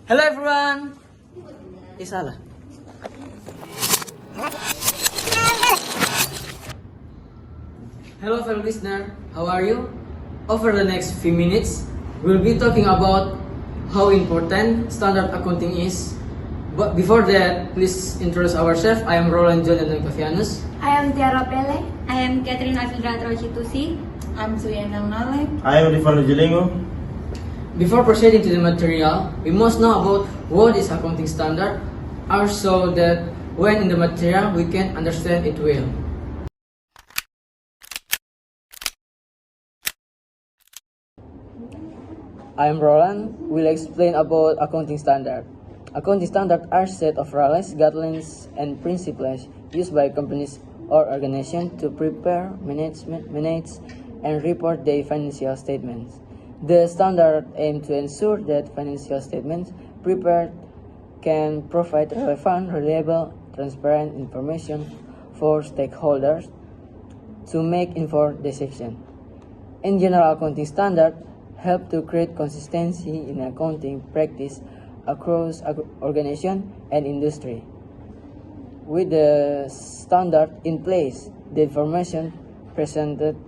Hello everyone! Isa lah. Hello fellow listener, how are you? Over the next few minutes, we'll be talking about how important standard accounting is. But before that, please introduce ourselves. I am Roland John Kavianus. I am Tiara Pele. I am Catherine Afildra Trojitusi. I'm Suyana Nale. I am Rifan Jelingo. Before proceeding to the material, we must know about what is accounting standard, so that when in the material, we can understand it well. I am Roland. Will explain about accounting standard. Accounting standards are a set of rules, guidelines, and principles used by companies or organizations to prepare, manage, and report their financial statements. The standard aim to ensure that financial statements prepared can provide relevant, reliable, transparent information for stakeholders to make informed decisions. In general, accounting standards help to create consistency in accounting practice across organizations and industry. With the standard in place, the information presented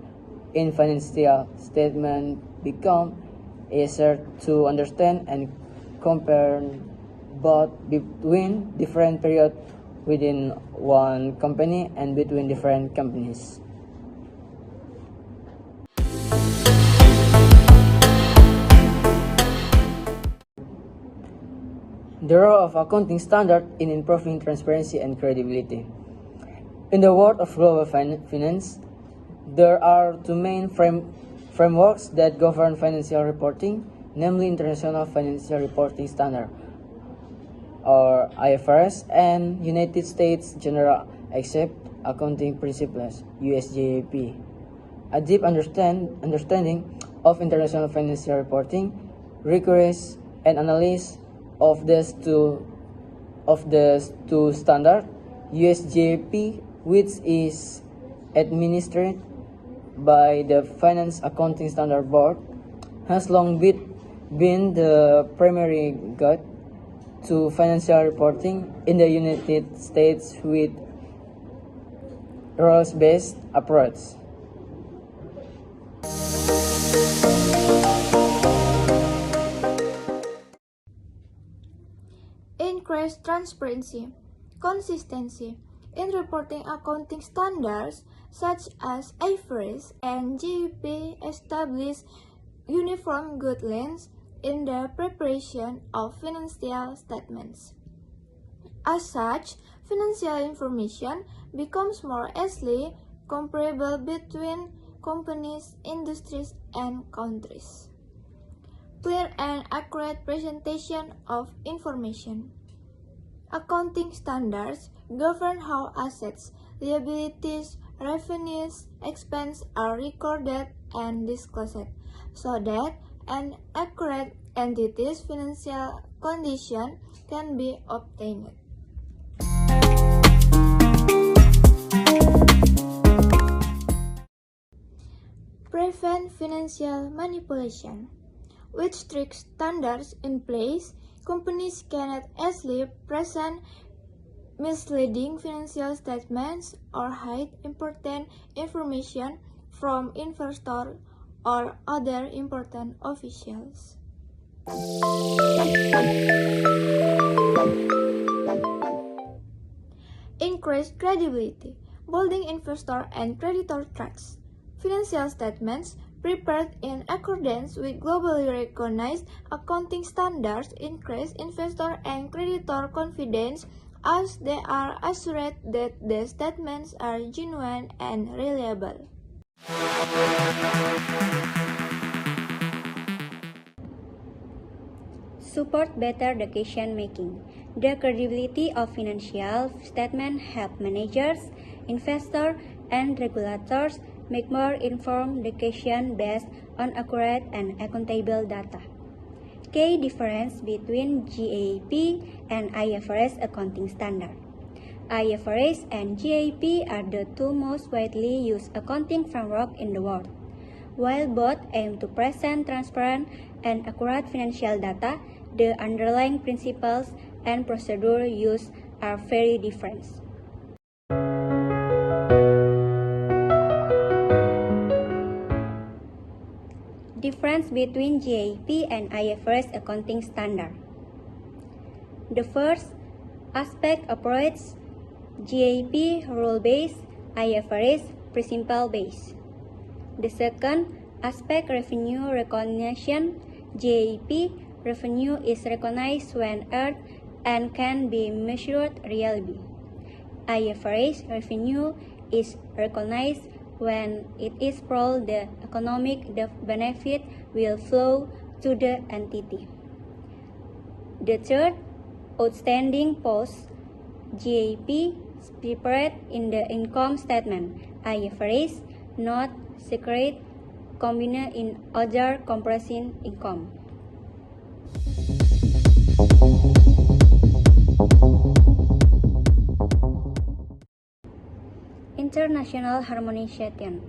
in financial statement become easier to understand and compare both between different periods within one company and between different companies. The role of accounting standard in improving transparency and credibility. In the world of global finance, there are two main frameworks that govern financial reporting, namely International Financial Reporting Standard, or IFRS, and United States General Accepted Accounting Principles, USGAP. A deep understanding of international financial reporting requires an analysis of these two standards. USGAP, which is administered by the Finance Accounting Standard Board, has long been the primary guide to financial reporting in the United States with rules-based approach. Increased transparency, consistency in reporting. Accounting standards such as IFRS and GAAP establish uniform guidelines in the preparation of financial statements. As such, financial information becomes more easily comparable between companies, industries, and countries. Clear and accurate presentation of information. Accounting standards govern how assets, liabilities, revenues, expenses are recorded and disclosed, so that an accurate entity's financial condition can be obtained. Prevent financial manipulation. With strict standards in place, companies cannot easily present misleading financial statements or hide important information from investors or other important officials. Increase credibility, building investor and creditor trust. Financial statements prepared in accordance with globally recognized accounting standards increase investor and creditor confidence, as they are assured that the statements are genuine and reliable. Support better decision making. The credibility of financial statements help managers, investors, and regulators make more informed decisions based on accurate and accountable data. Key difference between GAAP and IFRS accounting standard. IFRS and GAAP are the two most widely used accounting frameworks in the world. While both aim to present transparent and accurate financial data, the underlying principles and procedure used are very different. Difference between GAAP and IFRS accounting standard. The first aspect approach, GAAP rule-based, IFRS principle-based. The second aspect revenue recognition, GAAP revenue is recognized when earned and can be measured reliably. IFRS revenue is recognized when it is probable the economic benefit will flow to the entity. The third outstanding post, GAAP prepared in the income statement, IFRS not secret combined in other comparison income. International harmonization.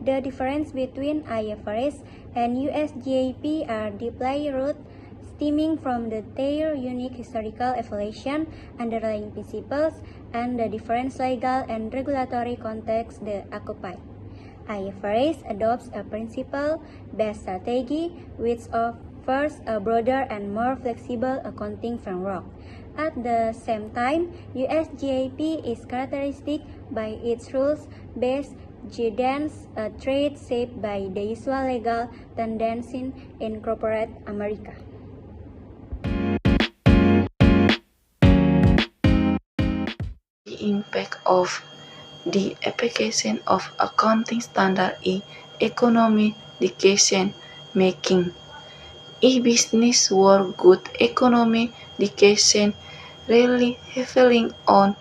The difference between IFRS and US GAAP are deeply rooted, stemming from their unique historical evolution, underlying principles, and the different legal and regulatory contexts they occupy. IFRS adopts a principle-based strategy which offers a broader and more flexible accounting framework. At the same time, US GAAP is characteristic by its rules-based guidance, a trait shaped by the usual legal tendencies in corporate America. The impact of the application of accounting standard in economic decision making. In business world, good economic decision rely heavily on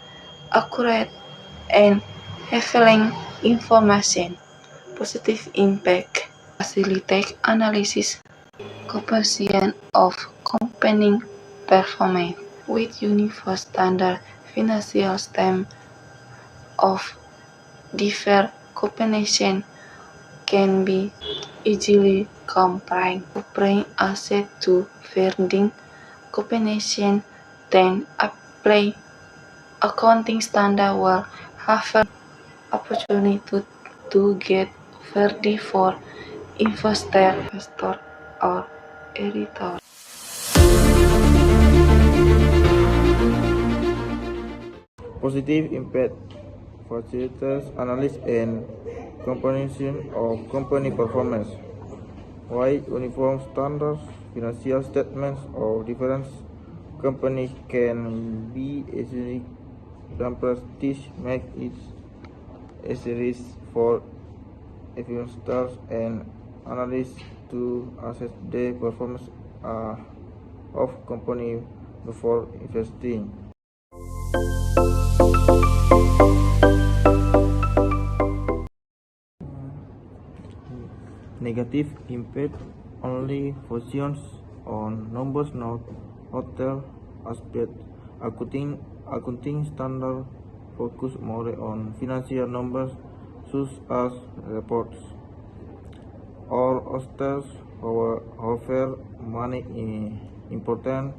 accurate and revealing information. Positive impact facilitate analysis, comparison of company performance with uniform standard financial statements of different companies can be easily compared, comparing assets to varying companies, then apply accounting standard will have an opportunity to get value for investor or editor. Positive impact facilitates analysis and comparison of company performance. While uniform standards financial statements of different companies can be easily compared, make it a series for investors and analysts to assess the performance of company before investing. Negative impact only focuses on numbers, not other aspects. Accounting standard focus more on financial numbers, such as reports or hostels. However, many important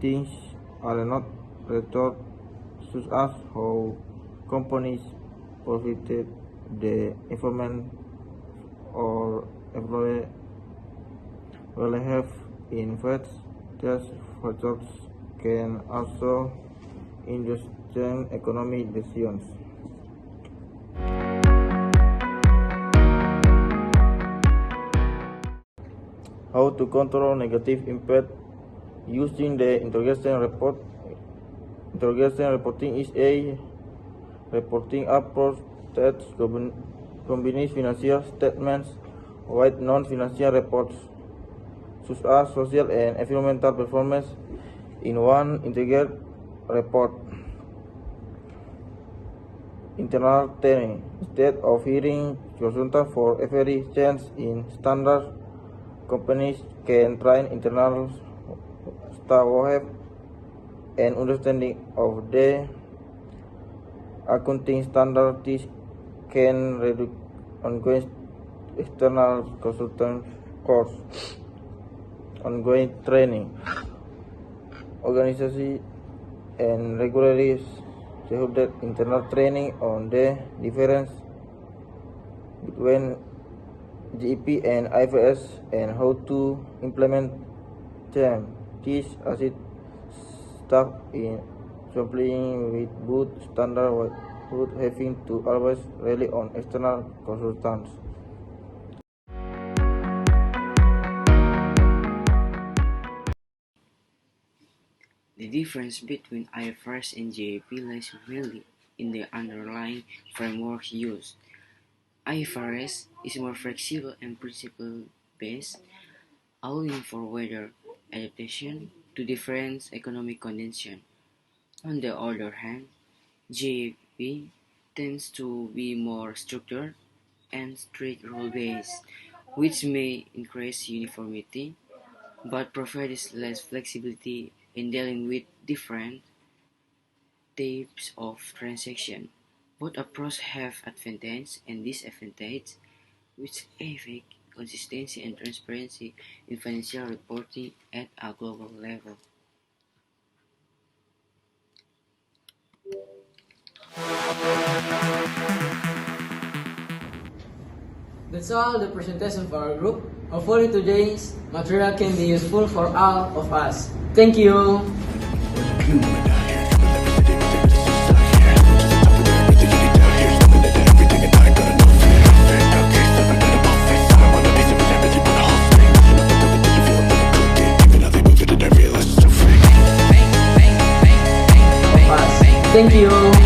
things are not reported, such as how companies profited, the information or employee will have in fact. These factors can also induce economic decisions. How to control negative impact using the integration report. Integration reporting is a reporting approach that combines financial statements with non-financial reports, such as social and environmental performance, in one integrated report. Internal training. Instead of hearing consultant for every change in standards, companies can train internal staff who have an understanding of the accounting standard. This can reduce ongoing external consultant costs, ongoing training. organization and regularly hold internal training on the difference between GEP and IFRS and how to implement them. This assist staff in complying with both standards without having to always rely on external consultants. The difference between IFRS and GAP lies mainly in the underlying framework used. IFRS is more flexible and principle-based, allowing for wider adaptation to different economic conditions. On the other hand, GAP tends to be more structured and strict rule-based, which may increase uniformity, but provides less flexibility in dealing with different types of transactions. Both approaches have advantages and disadvantages, which affect consistency and transparency in financial reporting at a global level. That's all the presentation for our group. Hopefully today's material can be useful for all of us. Thank you. Thank you.